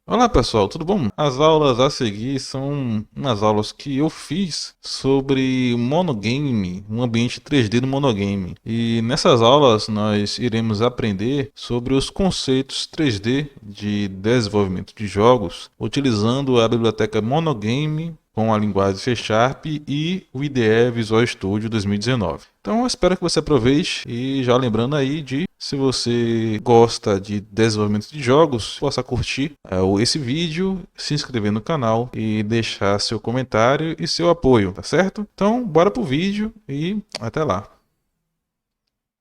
Olá pessoal, tudo bom? As aulas a seguir são umas aulas que eu fiz sobre monogame, um ambiente 3D do monogame. E nessas aulas nós iremos aprender sobre os conceitos 3D de desenvolvimento de jogos, utilizando a biblioteca Monogame com a linguagem C Sharp e o IDE Visual Studio 2019. Então eu espero que você aproveite e já lembrando aí de, se você gosta de desenvolvimento de jogos, possa curtir esse vídeo, se inscrever no canal e deixar seu comentário e seu apoio, tá certo? Então bora pro vídeo e até lá.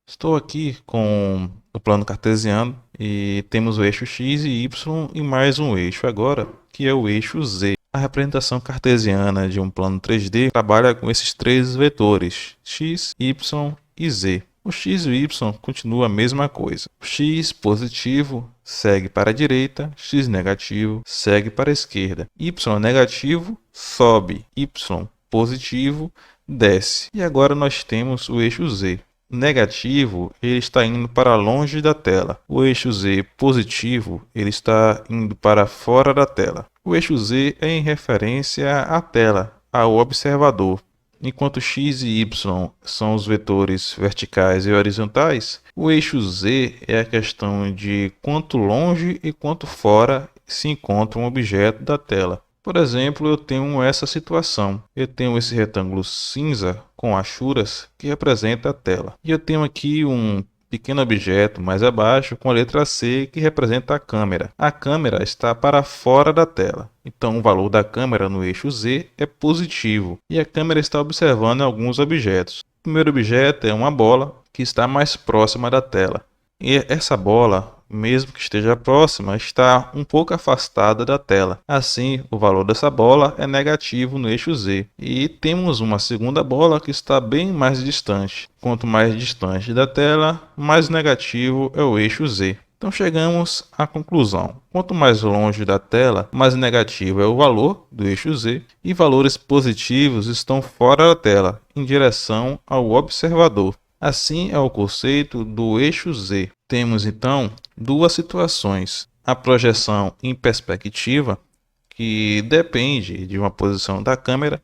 Estou aqui com o plano cartesiano e temos o eixo x e y e mais um eixo agora, que é o eixo z. A representação cartesiana de um plano 3D trabalha com esses três vetores, x, y e z. O x e o y continuam a mesma coisa. O x positivo segue para a direita, x negativo segue para a esquerda. Y negativo sobe, y positivo desce. E agora nós temos o eixo z. Negativo, ele está indo para longe da tela. O eixo z positivo, ele está indo para fora da tela. O eixo z é em referência à tela, ao observador. Enquanto x e y são os vetores verticais e horizontais, o eixo z é a questão de quanto longe e quanto fora se encontra um objeto da tela. Por exemplo, eu tenho essa situação. Eu tenho esse retângulo cinza com achuras que representa a tela. E eu tenho aqui um pequeno objeto mais abaixo com a letra C que representa a câmera. A câmera está para fora da tela. Então o valor da câmera no eixo Z é positivo. E a câmera está observando alguns objetos. O primeiro objeto é uma bola que está mais próxima da tela. E essa bola, mesmo que esteja próxima, está um pouco afastada da tela. Assim, o valor dessa bola é negativo no eixo Z. E temos uma segunda bola que está bem mais distante. Quanto mais distante da tela, mais negativo é o eixo Z. Então chegamos à conclusão. Quanto mais longe da tela, mais negativo é o valor do eixo Z e valores positivos estão fora da tela, em direção ao observador. Assim é o conceito do eixo Z. Temos então duas situações: a projeção em perspectiva, que depende de uma posição da câmera,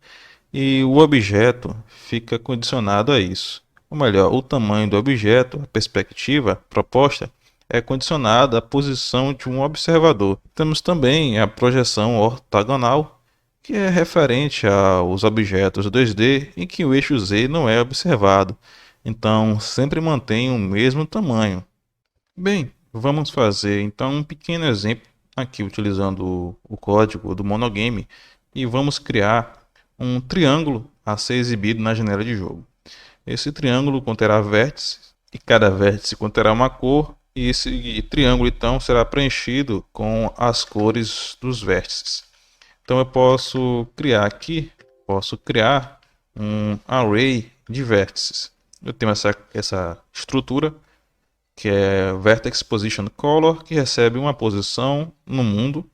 e o objeto fica condicionado a isso. Ou melhor, o tamanho do objeto, a perspectiva proposta, é condicionada à posição de um observador. Temos também a projeção ortogonal, que é referente aos objetos 2D em que o eixo Z não é observado. Então, sempre mantém o mesmo tamanho. Bem, vamos fazer então um pequeno exemplo aqui utilizando o código do monogame e vamos criar um triângulo a ser exibido na janela de jogo. Esse triângulo conterá vértices e cada vértice conterá uma cor e esse triângulo então será preenchido com as cores dos vértices. Então eu posso criar um array de vértices. Eu tenho essa estrutura que é Vertex Position Color, que recebe uma posição no mundo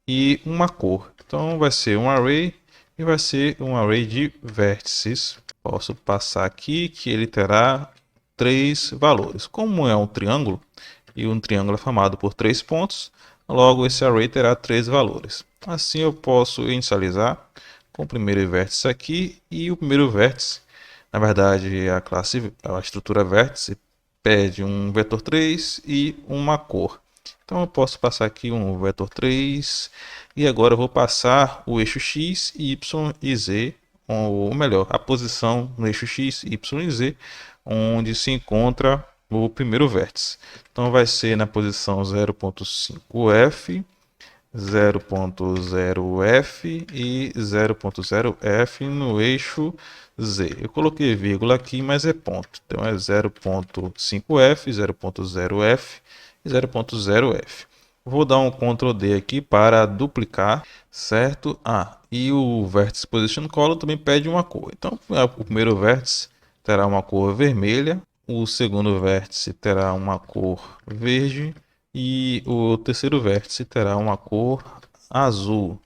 e uma cor. Então vai ser um array e vai ser um array de vértices. Posso passar aqui que ele terá três valores. Como é um triângulo e um triângulo é formado por três pontos, logo esse array terá três valores. Assim eu posso inicializar com o primeiro vértice aqui e o primeiro vértice. Na verdade, a estrutura vértice pede um vetor 3 e uma cor. Então eu posso passar aqui um vetor 3 e agora eu vou passar o eixo x, y e z, ou melhor, a posição no eixo x, y e z, onde se encontra o primeiro vértice. Então vai ser na posição 0.5f, 0.0f e 0.0f no eixo Z. Eu coloquei vírgula aqui, mas é ponto. Então é 0.5f, 0.0f e 0.0f. Vou dar um Ctrl D aqui para duplicar, certo? E o Vertex Position Color também pede uma cor. Então o primeiro vértice terá uma cor vermelha, o segundo vértice terá uma cor verde e o terceiro vértice terá uma cor azul.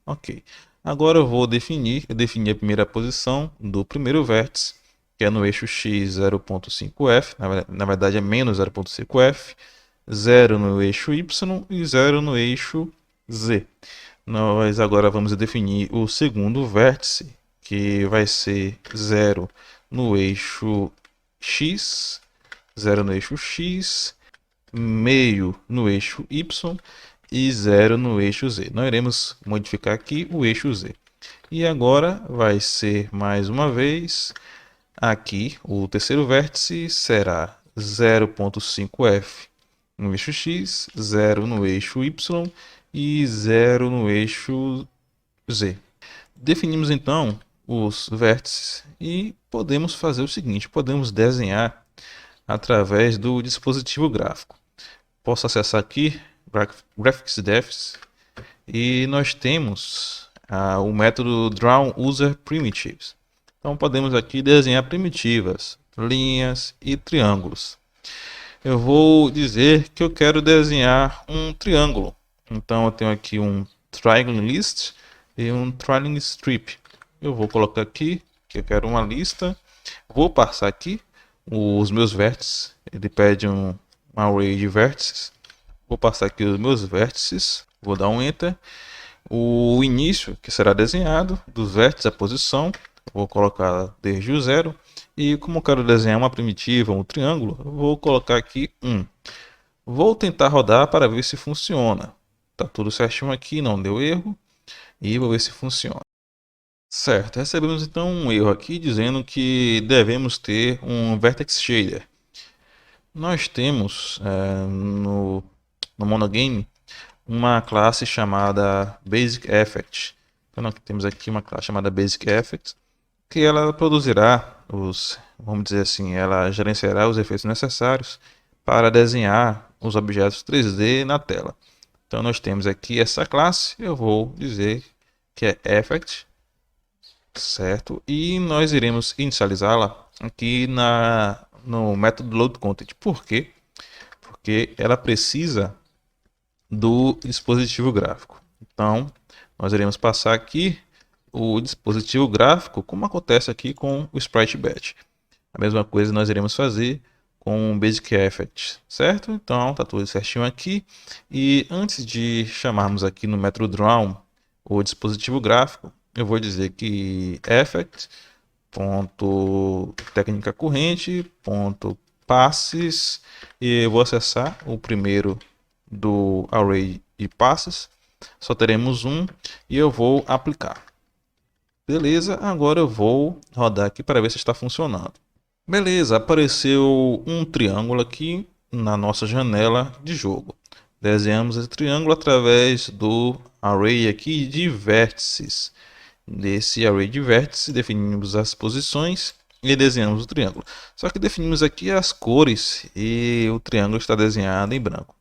Ok. Agora eu vou definir a primeira posição do primeiro vértice, que é no eixo x 0.5f, na verdade é menos 0.5f, 0 no eixo y e 0 no eixo Z. Nós agora vamos definir o segundo vértice, que vai ser 0 no eixo X, 0 no eixo X, meio no eixo Y e 0 no eixo Z. Nós iremos modificar aqui o eixo Z. E agora vai ser mais uma vez aqui o terceiro vértice será 0,5F no eixo X, 0 no eixo Y e 0 no eixo Z. Definimos então os vértices e podemos fazer o seguinte: podemos desenhar através do dispositivo gráfico. Posso acessar aqui Graphics Devs e nós temos o método Draw User Primitives. Então podemos aqui desenhar primitivas, linhas e triângulos. Eu vou dizer que eu quero desenhar um triângulo. Então eu tenho aqui um Triangle List e um Triangle Strip. Eu vou colocar aqui que eu quero uma lista. Vou passar aqui os meus vértices. Ele pede um array de vértices. Vou passar aqui os meus vértices. Vou dar um Enter. O início que será desenhado dos vértices, a posição. Vou colocar desde o 0. E como eu quero desenhar uma primitiva, um triângulo, vou colocar aqui 1. Vou tentar rodar para ver se funciona. Tá tudo certinho aqui, não deu erro. E vou ver se funciona. Certo, recebemos então um erro aqui dizendo que devemos ter um Vertex Shader. Nós temos no Monogame uma classe chamada Basic Effect. Então nós temos aqui uma classe chamada Basic Effect, que ela produzirá vamos dizer assim, ela gerenciará os efeitos necessários para desenhar os objetos 3D na tela. Então nós temos aqui essa classe, eu vou dizer que é Effect, certo? E nós iremos inicializá-la aqui no método loadContent. Por quê? Porque ela precisa do dispositivo gráfico. Então, nós iremos passar aqui o dispositivo gráfico, como acontece aqui com o Sprite Batch. A mesma coisa nós iremos fazer com o Basic Effect, certo? Então, tá tudo certinho aqui. E antes de chamarmos aqui no método Draw o dispositivo gráfico, eu vou dizer que effect ponto técnica corrente ponto passes, e eu vou acessar o primeiro do array de passes. Só teremos um e eu vou aplicar. Beleza, agora eu vou rodar aqui para ver se está funcionando. Beleza, apareceu um triângulo aqui na nossa janela de jogo. Desenhamos esse triângulo através do array aqui de vértices. Desse array de vértices, definimos as posições e desenhamos o triângulo. Só que definimos aqui as cores e o triângulo está desenhado em branco.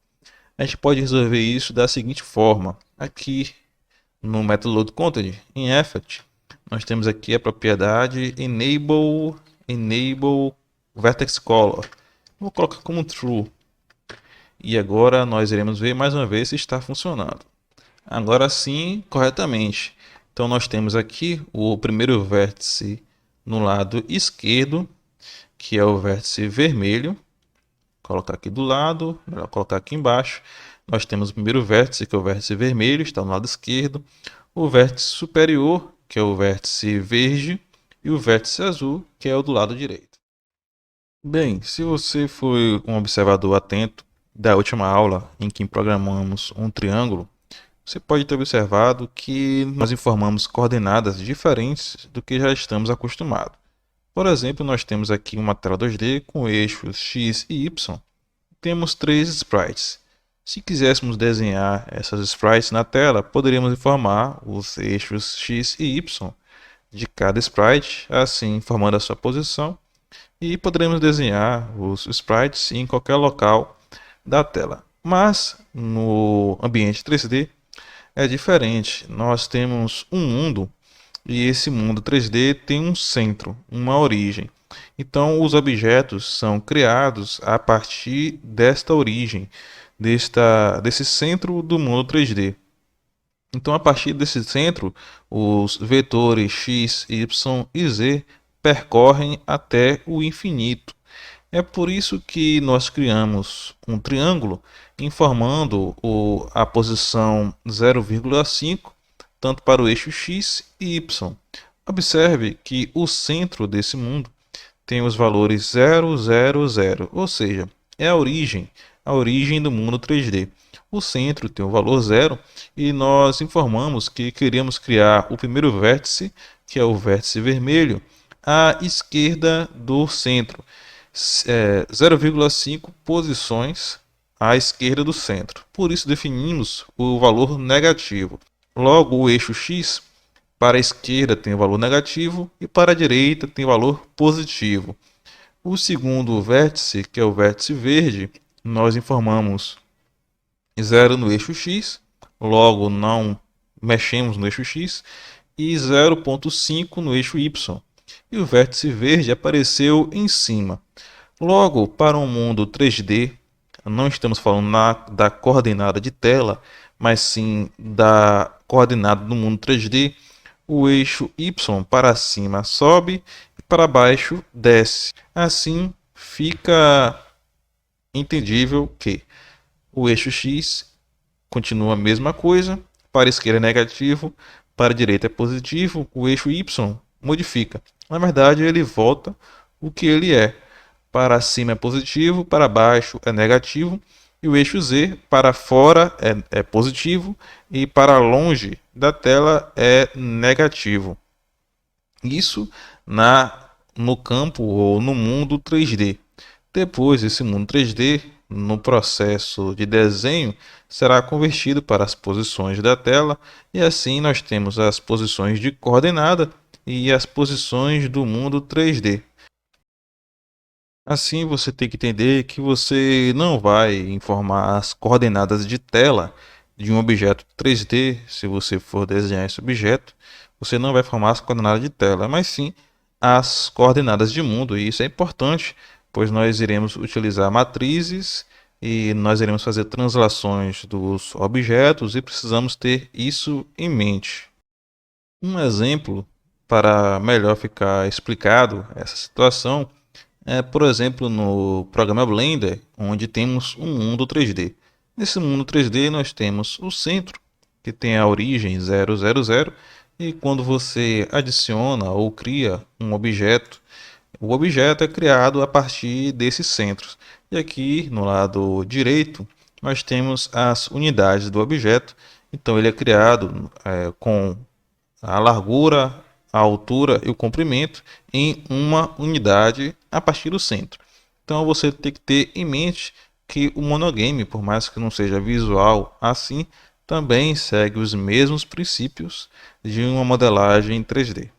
A gente pode resolver isso da seguinte forma. Aqui no método loadContent, em Effect, nós temos aqui a propriedade Enable Vertex Color. Vou colocar como True. E agora nós iremos ver mais uma vez se está funcionando. Agora sim, corretamente. Então nós temos aqui o primeiro vértice no lado esquerdo, que é o vértice vermelho. Vou colocar aqui do lado, melhor colocar aqui embaixo. Nós temos o primeiro vértice, que é o vértice vermelho, está no lado esquerdo. O vértice superior, que é o vértice verde. E o vértice azul, que é o do lado direito. Bem, se você foi um observador atento da última aula em que programamos um triângulo, você pode ter observado que nós informamos coordenadas diferentes do que já estamos acostumados. Por exemplo, nós temos aqui uma tela 2D com eixos X e Y. Temos 3 sprites. Se quiséssemos desenhar essas sprites na tela, poderíamos informar os eixos X e Y de cada sprite, assim informando a sua posição, e poderemos desenhar os sprites em qualquer local da tela. Mas no ambiente 3D é diferente. Nós temos um mundo e esse mundo 3D tem um centro, uma origem. Então os objetos são criados a partir desta origem, desse centro do mundo 3D. Então a partir desse centro, os vetores x, y e z percorrem até o infinito. É por isso que nós criamos um triângulo informando a posição 0,5 tanto para o eixo x e y. Observe que o centro desse mundo tem os valores 0, 0, 0, ou seja, é a origem do mundo 3D. O centro tem o valor 0 e nós informamos que queríamos criar o primeiro vértice, que é o vértice vermelho, à esquerda do centro, 0,5 posições à esquerda do centro. Por isso definimos o valor negativo. Logo, o eixo x para a esquerda tem o valor negativo e para a direita tem o valor positivo. O segundo vértice, que é o vértice verde, nós informamos 0 no eixo x, logo não mexemos no eixo x, e 0,5 no eixo y. E o vértice verde apareceu em cima. Logo, para um mundo 3D, não estamos falando da coordenada de tela, mas sim da coordenada do mundo 3D, o eixo y para cima sobe e para baixo desce. Assim, fica entendível que o eixo x continua a mesma coisa, para a esquerda é negativo, para a direita é positivo, o eixo y modifica. Na verdade, ele volta o que ele é. Para cima é positivo, para baixo é negativo, e o eixo Z para fora é positivo e para longe da tela é negativo. Isso no campo ou no mundo 3D. Depois, esse mundo 3D, no processo de desenho, será convertido para as posições da tela, e assim nós temos as posições de coordenada e as posições do mundo 3D. Assim, você tem que entender que você não vai informar as coordenadas de tela de um objeto 3D, se você for desenhar esse objeto, você não vai informar as coordenadas de tela, mas sim as coordenadas de mundo, e isso é importante, pois nós iremos utilizar matrizes e nós iremos fazer translações dos objetos e precisamos ter isso em mente. Um exemplo para melhor ficar explicado essa situação por exemplo, no programa Blender, onde temos um mundo 3D. Nesse mundo 3D nós temos o centro, que tem a origem 0, 0, 0, e quando você adiciona ou cria um objeto, o objeto é criado a partir desses centros. E aqui no lado direito nós temos as unidades do objeto, então ele é criado com a largura, a altura e o comprimento em uma unidade a partir do centro. Então você tem que ter em mente que o monogame, por mais que não seja visual assim, também segue os mesmos princípios de uma modelagem 3D.